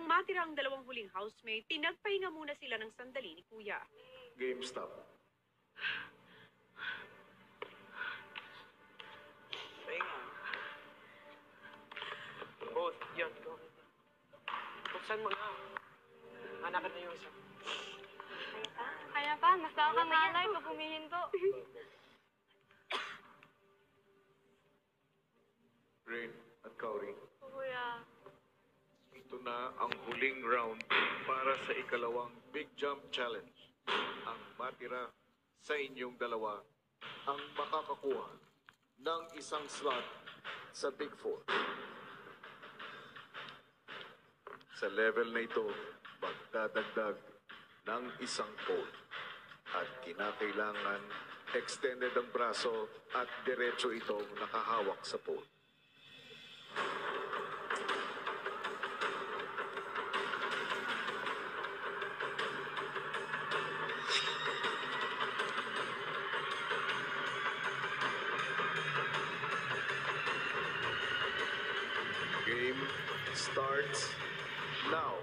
Nang matira ang dalawang huling housemate, pinagpahinga muna sila ng sandali ni Kuya. Game stop. Pahinga. Both, yan, go. Buksan mo na. Hanapin na yung isa. Kaya pa, mas tao kang nanay pag humihinto. Rain at Kauri, Kuya. ito na ang huling round para sa ikalawang Big Jump Challenge. Ang matira sa inyong dalawa ang makakakuha ng isang slot sa Big Four. Sa level na ito, magdadagdag ng isang pole. At kinakailangan extended ang braso at diretso itong nakahawak sa pole. Game starts now.